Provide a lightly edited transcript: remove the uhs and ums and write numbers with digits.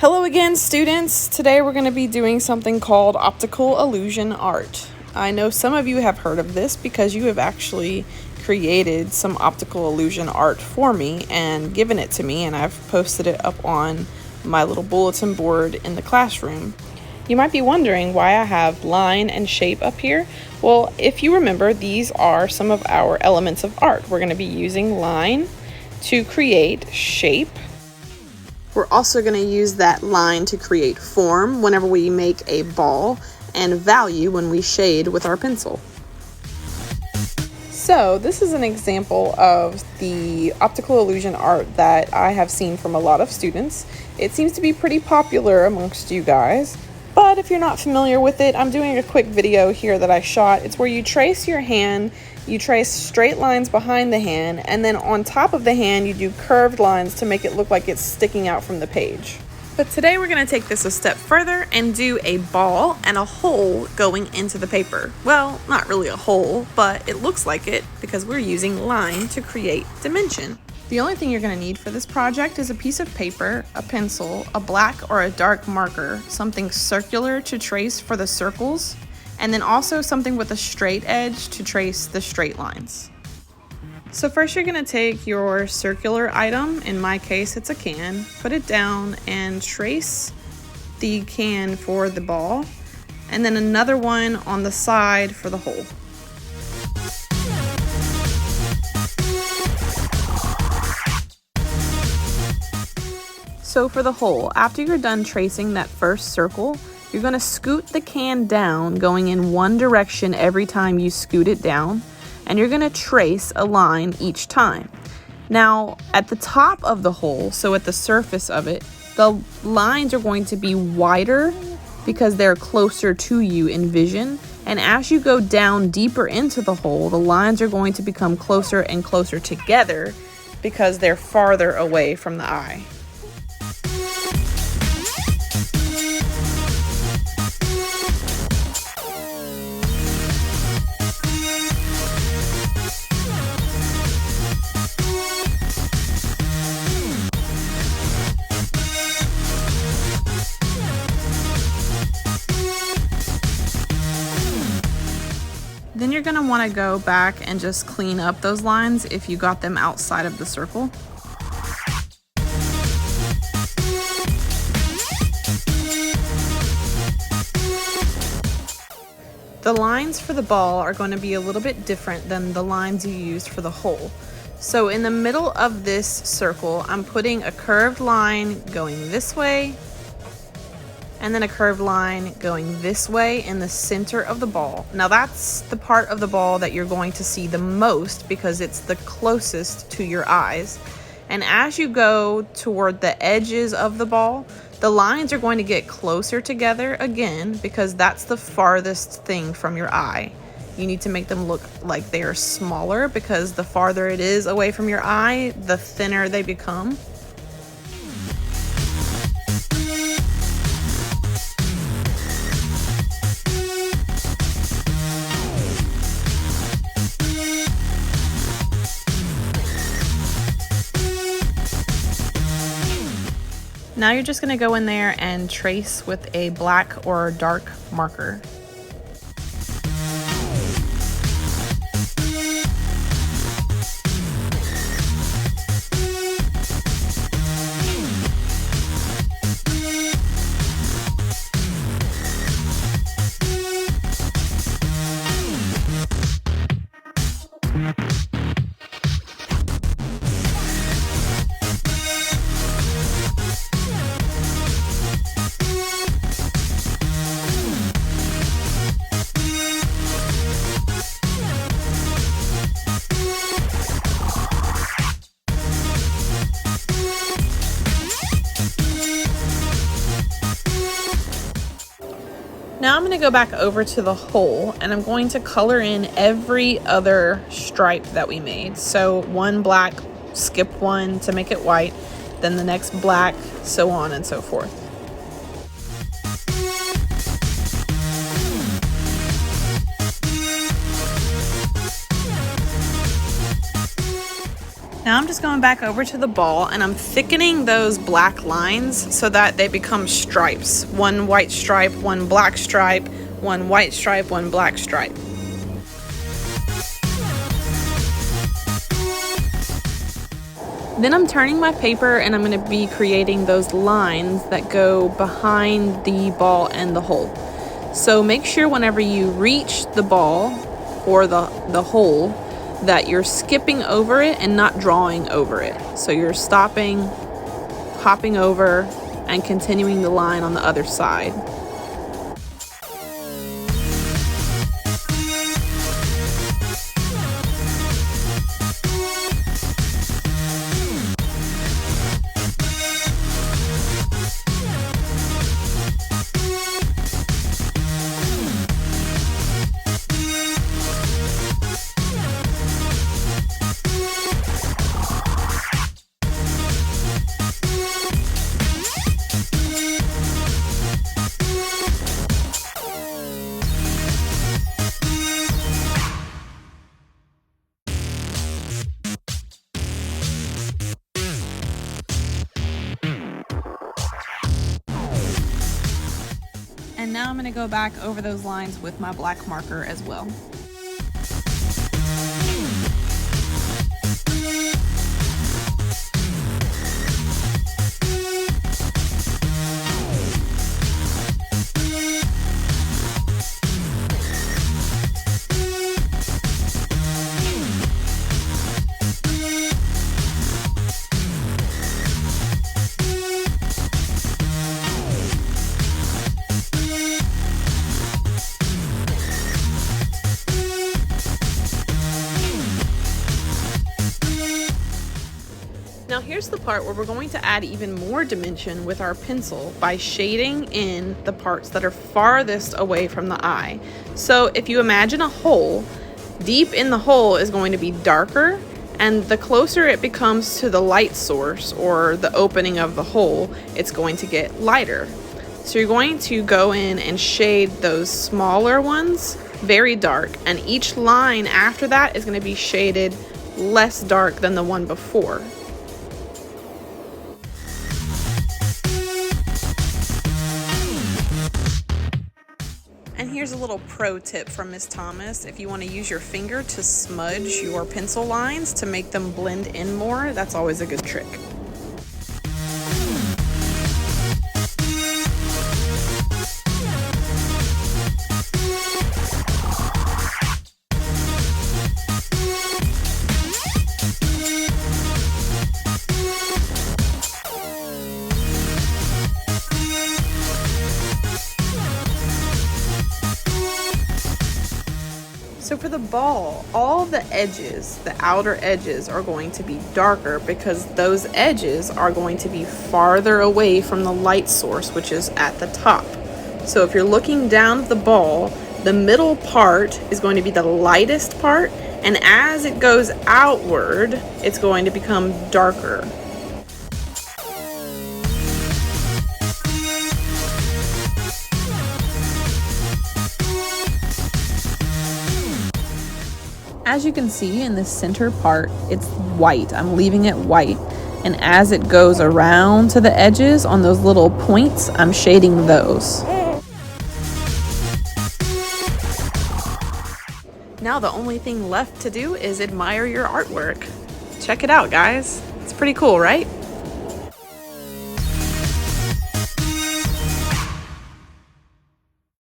Hello again, students. Today we're going to be doing something called optical illusion art. I know some of you have heard of this because you have actually created some optical illusion art for me and given it to me, and I've posted it up on my little bulletin board in the classroom. You might be wondering why I have line and shape up here. Well, if you remember, these are some of our elements of art. We're going to be using line to create shape. We're also going to use that line to create form whenever we make a ball, and value when we shade with our pencil. So this is an example of the optical illusion art that I have seen from a lot of students. It seems to be pretty popular amongst you guys, but if you're not familiar with it, I'm doing a quick video here that I shot. It's where you trace your hand, you trace straight lines behind the hand, and then on top of the hand you do curved lines to make it look like it's sticking out from the page. But today we're going to take this a step further and do a ball and a hole going into the paper. Well, not really a hole, but it looks like it because we're using line to create dimension. The only thing you're going to need for this project is a piece of paper, a pencil, a black or a dark marker, something circular to trace for the circles, and then also something with a straight edge to trace the straight lines. So first you're going to take your circular item, in my case it's a can, put it down and trace the can for the ball, and then another one on the side for the hole. So for the hole, after you're done tracing that first circle, you're going to scoot the can down, going in one direction every time you scoot it down, and you're going to trace a line each time. Now, at the top of the hole, so at the surface of it, the lines are going to be wider because they're closer to you in vision, and as you go down deeper into the hole, the lines are going to become closer and closer together because they're farther away from the eye. Then you're going to want to go back and just clean up those lines if you got them outside of the circle. The lines for the ball are going to be a little bit different than the lines you used for the hole. So in the middle of this circle, I'm putting a curved line going this way, and then a curved line going this way in the center of the ball. Now that's the part of the ball that you're going to see the most because it's the closest to your eyes. And as you go toward the edges of the ball, the lines are going to get closer together again because that's the farthest thing from your eye. You need to make them look like they are smaller because the farther it is away from your eye, the thinner they become. Now you're just going to go in there and trace with a black or dark marker. Now I'm going to go back over to the hole and I'm going to color in every other stripe that we made. So one black, skip one to make it white, then the next black, so on and so forth. Now I'm just going back over to the ball and I'm thickening those black lines so that they become stripes. One white stripe, one black stripe, one white stripe, one black stripe. Then I'm turning my paper and I'm going to be creating those lines that go behind the ball and the hole. So make sure whenever you reach the ball or the hole that you're skipping over it and not drawing over it. So you're stopping, hopping over, and continuing the line on the other side. And now I'm going to go back over those lines with my black marker as well. Now here's the part where we're going to add even more dimension with our pencil by shading in the parts that are farthest away from the eye. So if you imagine a hole, deep in the hole is going to be darker, and the closer it becomes to the light source or the opening of the hole, it's going to get lighter. So you're going to go in and shade those smaller ones very dark, and each line after that is going to be shaded less dark than the one before. And here's a little pro tip from Miss Thomas. If you want to use your finger to smudge your pencil lines to make them blend in more, that's always a good trick. So for the ball, all the edges, the outer edges, are going to be darker because those edges are going to be farther away from the light source, which is at the top. So if you're looking down at the ball, the middle part is going to be the lightest part, and as it goes outward, it's going to become darker. As you can see in the center part, it's white. I'm leaving it white. And as it goes around to the edges on those little points, I'm shading those. Now the only thing left to do is admire your artwork. Check it out, guys. It's pretty cool, right?